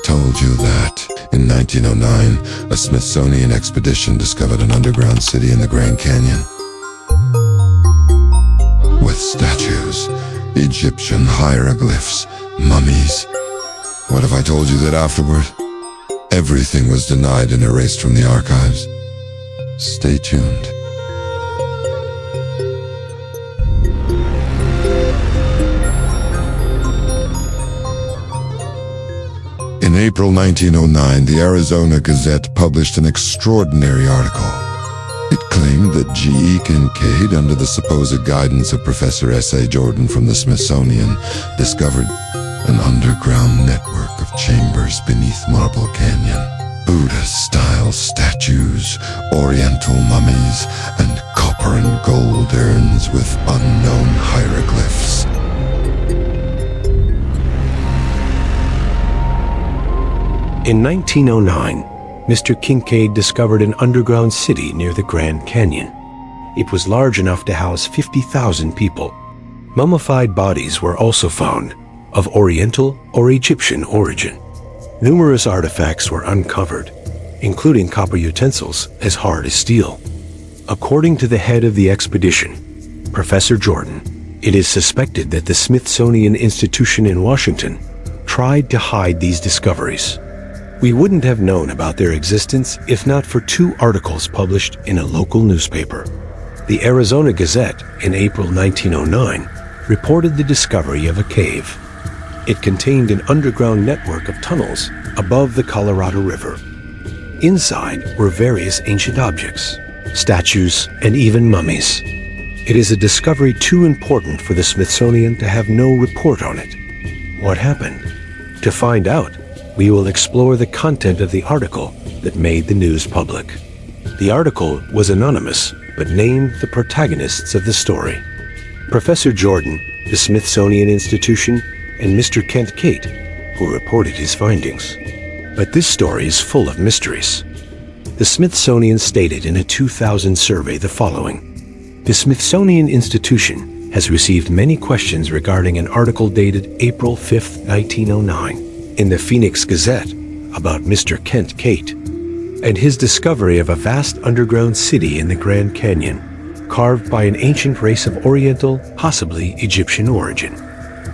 told you that in 1909, a Smithsonian expedition discovered an underground city in the Grand Canyon with statues, Egyptian hieroglyphs, mummies. What if I told you that afterward, everything was denied and erased from the archives? Stay tuned. In April 1909, the Arizona Gazette published an extraordinary article. It claimed that G.E. Kincaid, under the supposed guidance of Professor S.A. Jordan from the Smithsonian, discovered an underground network of chambers beneath Marble Canyon. Buddha-style statues, oriental mummies, and copper and gold urns with unknown hieroglyphs. In 1909, Mr. Kincaid discovered an underground city near the Grand Canyon. It was large enough to house 50,000 people. Mummified bodies were also found, of Oriental or Egyptian origin. Numerous artifacts were uncovered, including copper utensils as hard as steel. According to the head of the expedition, Professor Jordan, it is suspected that the Smithsonian Institution in Washington tried to hide these discoveries. We wouldn't have known about their existence if not for two articles published in a local newspaper. The Arizona Gazette in April 1909 reported the discovery of a cave. It contained an underground network of tunnels above the Colorado River. Inside were various ancient objects, statues, and even mummies. It is a discovery too important for the Smithsonian to have no report on it. What happened? To find out, we will explore the content of the article that made the news public. The article was anonymous, but named the protagonists of the story: Professor Jordan, the Smithsonian Institution, and Mr. Kincaid, who reported his findings. But this story is full of mysteries. The Smithsonian stated in a 2000 survey the following: the Smithsonian Institution has received many questions regarding an article dated April 5, 1909, in the Phoenix Gazette about Mr. Kincaid and his discovery of a vast underground city in the Grand Canyon, carved by an ancient race of Oriental, possibly Egyptian origin.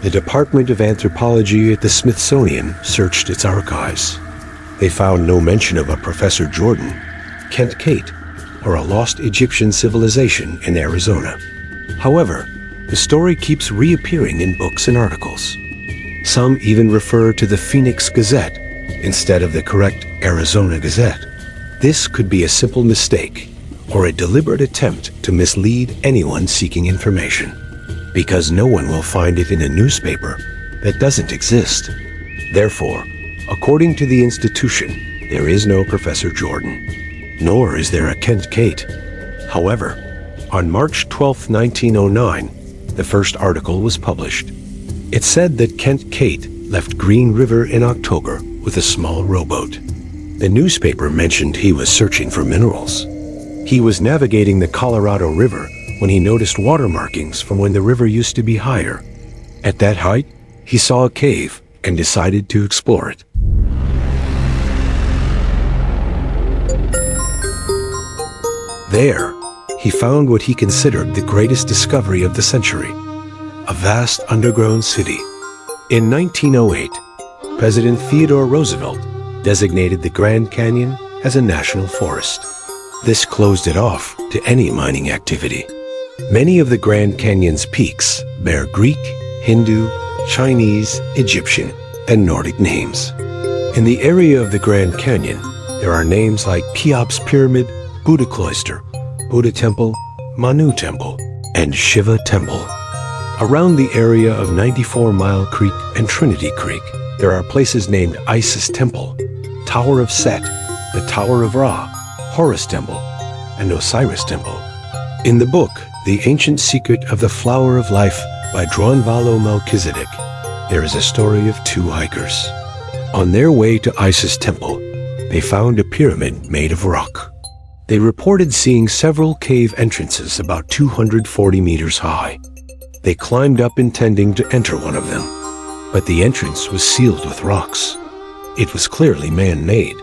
The Department of Anthropology at the Smithsonian searched its archives. They found no mention of a Professor Jordan, Kincaid, or a lost Egyptian civilization in Arizona. However, the story keeps reappearing in books and articles. Some even refer to the Phoenix Gazette instead of the correct Arizona Gazette. This could be a simple mistake or a deliberate attempt to mislead anyone seeking information, because no one will find it in a newspaper that doesn't exist. Therefore, according to the institution, there is no Professor Jordan, nor is there a Kincaid. However, on March 12, 1909, the first article was published. It said that Kincaid left Green River in October with a small rowboat. The newspaper mentioned he was searching for minerals. He was navigating the Colorado River when he noticed water markings from when the river used to be higher. At that height, he saw a cave and decided to explore it. There, he found what he considered the greatest discovery of the century: a vast underground city. In 1908, President Theodore Roosevelt designated the Grand Canyon as a national forest. This closed it off to any mining activity. Many of the Grand Canyon's peaks bear Greek, Hindu, Chinese, Egyptian, and Nordic names. In the area of the Grand Canyon, there are names like Cheops Pyramid, Buddha Cloister, Buddha Temple, Manu Temple, and Shiva Temple. Around the area of 94 Mile Creek and Trinity Creek, there are places named Isis Temple, Tower of Set, the Tower of Ra, Horus Temple, and Osiris Temple. In the book, The Ancient Secret of the Flower of Life by Dronvalo Melchizedek, there is a story of two hikers. On their way to Isis Temple, they found a pyramid made of rock. They reported seeing several cave entrances about 240 meters high. They climbed up intending to enter one of them, but the entrance was sealed with rocks. It was clearly man-made.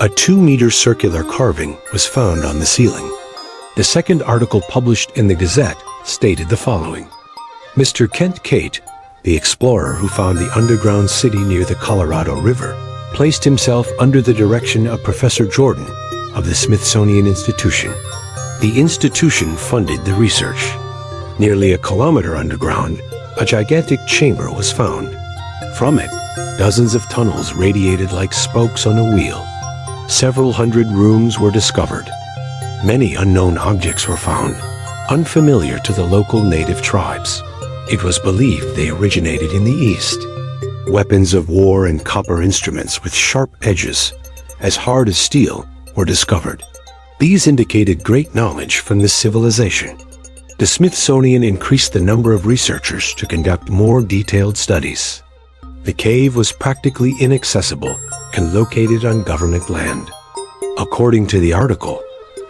A 2-meter circular carving was found on the ceiling. The second article published in the Gazette stated the following: Mr. Kincaid, the explorer who found the underground city near the Colorado River, placed himself under the direction of Professor Jordan of the Smithsonian Institution. The institution funded the research. Nearly a kilometer underground, a gigantic chamber was found. From it, dozens of tunnels radiated like spokes on a wheel. Several hundred rooms were discovered. Many unknown objects were found, unfamiliar to the local native tribes. It was believed they originated in the East. Weapons of war and copper instruments with sharp edges, as hard as steel, were discovered. These indicated great knowledge from this civilization. The Smithsonian increased the number of researchers to conduct more detailed studies. The cave was practically inaccessible and located on government land. According to the article,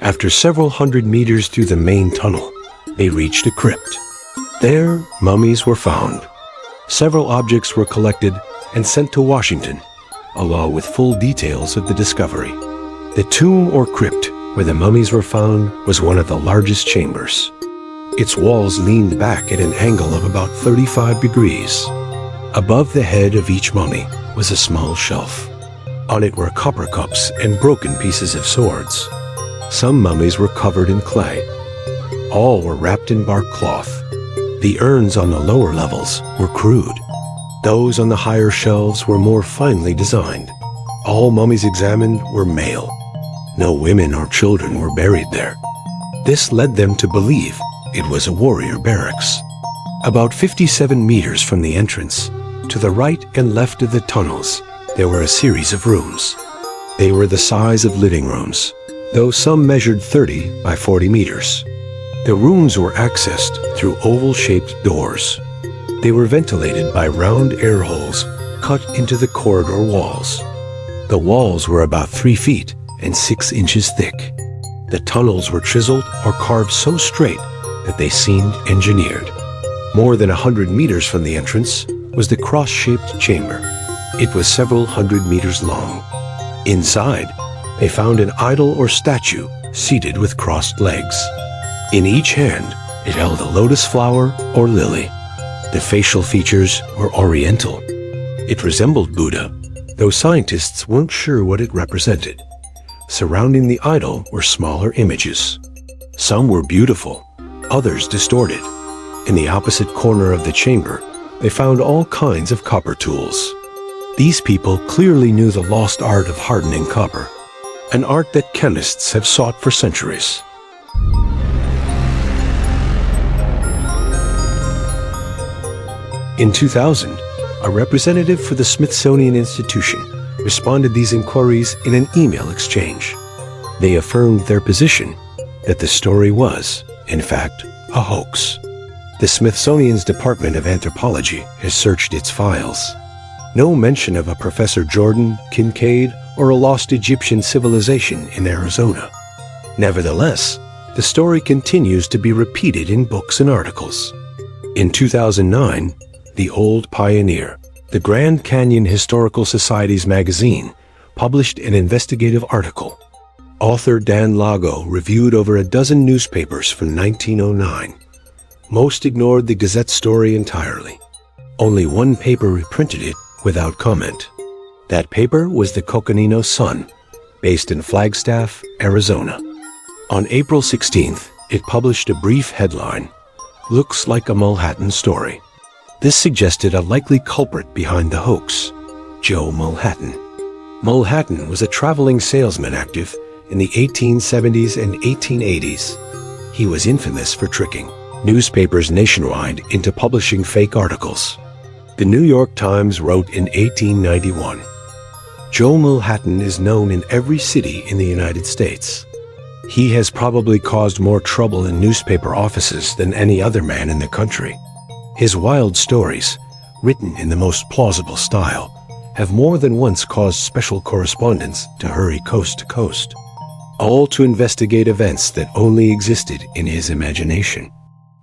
after several hundred meters through the main tunnel, they reached a crypt. There, mummies were found. Several objects were collected and sent to Washington, along with full details of the discovery. The tomb or crypt where the mummies were found was one of the largest chambers. Its walls leaned back at an angle of about 35 degrees. Above the head of each mummy was a small shelf. On it were copper cups and broken pieces of swords. Some mummies were covered in clay. All were wrapped in bark cloth. The urns on the lower levels were crude. Those on the higher shelves were more finely designed. All mummies examined were male. No women or children were buried there. This led them to believe it was a warrior barracks. About 57 meters from the entrance, to the right and left of the tunnels, there were a series of rooms. They were the size of living rooms, though some measured 30 by 40 meters. The rooms were accessed through oval-shaped doors. They were ventilated by round air holes cut into the corridor walls. The walls were about 3 feet and 6 inches thick. The tunnels were chiseled or carved so straight that they seemed engineered. More than 100 meters from the entrance was the cross-shaped chamber. It was several hundred meters long. Inside, they found an idol or statue seated with crossed legs. In each hand, it held a lotus flower or lily. The facial features were oriental. It resembled Buddha, though scientists weren't sure what it represented. Surrounding the idol were smaller images. Some were beautiful, others distorted. In the opposite corner of the chamber, they found all kinds of copper tools. These people clearly knew the lost art of hardening copper, an art that chemists have sought for centuries. In 2000, a representative for the Smithsonian Institution responded to these inquiries in an email exchange. They affirmed their position that the story was, in fact, a hoax. The Smithsonian's Department of Anthropology has searched its files. No mention of a Professor Jordan, Kincaid, or a lost Egyptian civilization in Arizona. Nevertheless, the story continues to be repeated in books and articles. In 2009, The Old Pioneer, the Grand Canyon Historical Society's magazine, published an investigative article. Author Dan Lago reviewed over a dozen newspapers from 1909. Most ignored the Gazette story entirely. Only one paper reprinted it without comment. That paper was the Coconino Sun, based in Flagstaff, Arizona. On April 16th, it published a brief headline, "Looks like a Mulhattan story." This suggested a likely culprit behind the hoax, Joe Mulhattan. Mulhattan was a traveling salesman active in the 1870s and 1880s. He was infamous for tricking newspapers nationwide into publishing fake articles. The New York Times wrote in 1891, "Joe Mulhattan is known in every city in the United States. He has probably caused more trouble in newspaper offices than any other man in the country. His wild stories, written in the most plausible style, have more than once caused special correspondents to hurry coast to coast, all to investigate events that only existed in his imagination."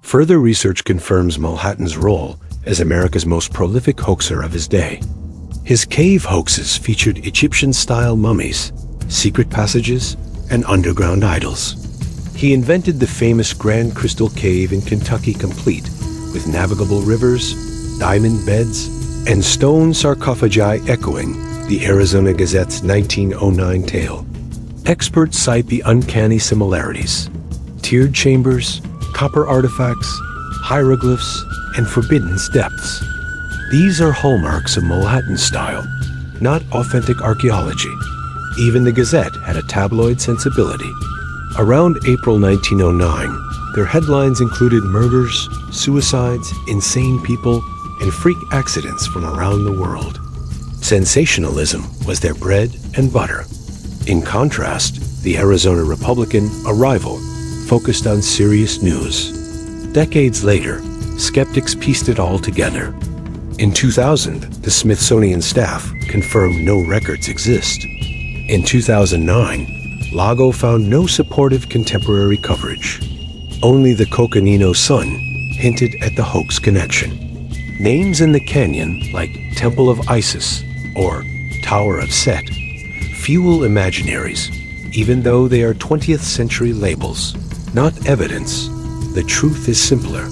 Further research confirms Mulhattan's role as America's most prolific hoaxer of his day. His cave hoaxes featured Egyptian-style mummies, secret passages, and underground idols. He invented the famous Grand Crystal Cave in Kentucky, complete with navigable rivers, diamond beds, and stone sarcophagi echoing the Arizona Gazette's 1909 tale. Experts cite the uncanny similarities: tiered chambers, copper artifacts, hieroglyphs, and forbidden depths. These are hallmarks of Manhattan style, not authentic archaeology. Even the Gazette had a tabloid sensibility. Around April 1909, their headlines included murders, suicides, insane people, and freak accidents from around the world. Sensationalism was their bread and butter. In contrast, the Arizona Republican, Arrival, focused on serious news. Decades later, skeptics pieced it all together. In 2000, the Smithsonian staff confirmed no records exist. In 2009, Lago found no supportive contemporary coverage. Only the Coconino Sun hinted at the hoax connection. Names in the canyon like Temple of Isis or Tower of Set fuel imaginaries, even though they are 20th century labels, not evidence. The truth is simpler.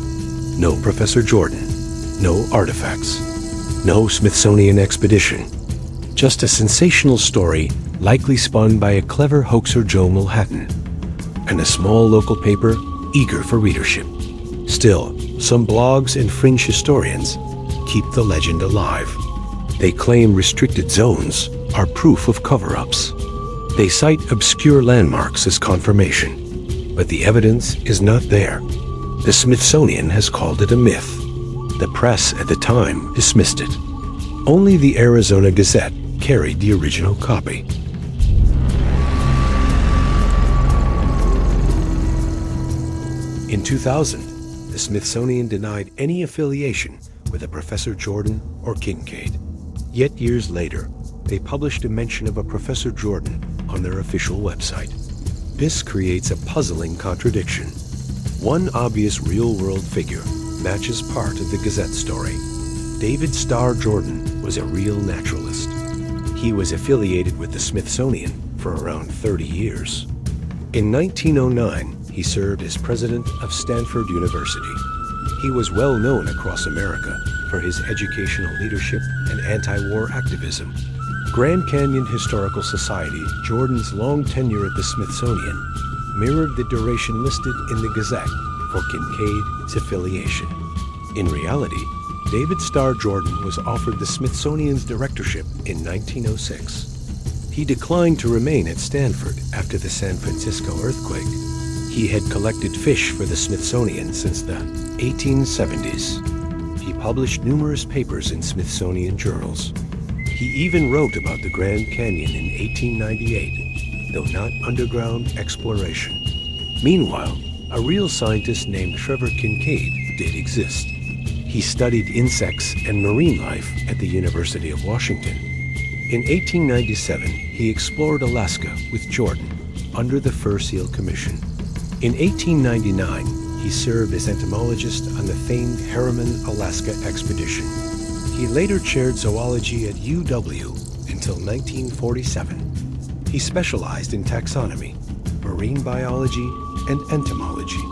No Professor Jordan, no artifacts, no Smithsonian expedition. Just a sensational story likely spun by a clever hoaxer Joe Manhattan, and a small local paper eager for readership. Still, some blogs and fringe historians keep the legend alive. They claim restricted zones are proof of cover-ups. They cite obscure landmarks as confirmation, but the evidence is not there. The Smithsonian has called it a myth. The press at the time dismissed it. Only the Arizona Gazette carried the original copy. In 2000, the Smithsonian denied any affiliation with a Professor Jordan or Kincaid. Yet years later, they published a mention of a Professor Jordan on their official website. This creates a puzzling contradiction. One obvious real-world figure matches part of the Gazette story. David Starr Jordan was a real naturalist. He was affiliated with the Smithsonian for around 30 years. In 1909, he served as president of Stanford University. He was well known across America for his educational leadership and anti-war activism. Grand Canyon Historical Society, Jordan's long tenure at the Smithsonian, mirrored the duration listed in the Gazette for Kincaid's affiliation. In reality, David Starr Jordan was offered the Smithsonian's directorship in 1906. He declined to remain at Stanford after the San Francisco earthquake. He had collected fish for the Smithsonian since the 1870s. He published numerous papers in Smithsonian journals. He even wrote about the Grand Canyon in 1898, though not underground exploration. Meanwhile, a real scientist named Trevor Kincaid did exist. He studied insects and marine life at the University of Washington. In 1897, he explored Alaska with Jordan under the Fur Seal Commission. In 1899, he served as entomologist on the famed Harriman, Alaska expedition. He later chaired zoology at UW until 1947. He specialized in taxonomy, marine biology, and entomology,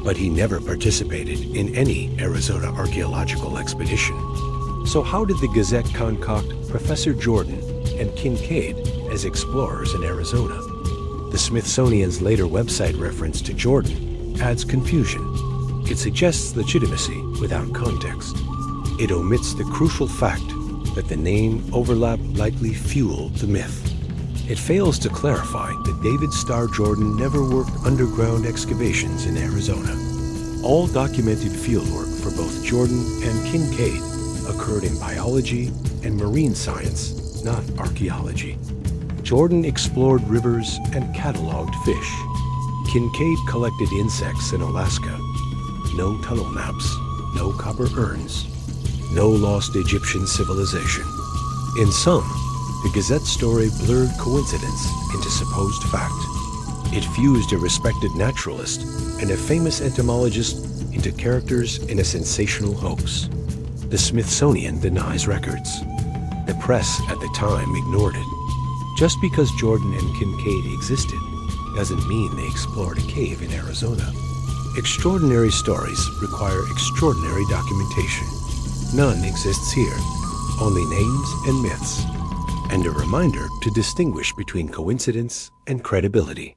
but he never participated in any Arizona archaeological expedition. So how did the Gazette concoct Professor Jordan and Kincaid as explorers in Arizona? The Smithsonian's later website reference to Jordan adds confusion. It suggests legitimacy without context. It omits the crucial fact that the name overlap likely fueled the myth. It fails to clarify that David Starr Jordan never worked underground excavations in Arizona. All documented fieldwork for both Jordan and Kincaid occurred in biology and marine science, not archaeology. Jordan explored rivers and cataloged fish. Kincaid collected insects in Alaska. No tunnel maps, no copper urns, no lost Egyptian civilization. In sum, the Gazette story blurred coincidence into supposed fact. It fused a respected naturalist and a famous entomologist into characters in a sensational hoax. The Smithsonian denies records. The press at the time ignored it. Just because Jordan and Kincaid existed doesn't mean they explored a cave in Arizona. Extraordinary stories require extraordinary documentation. None exists here, only names and myths, and a reminder to distinguish between coincidence and credibility.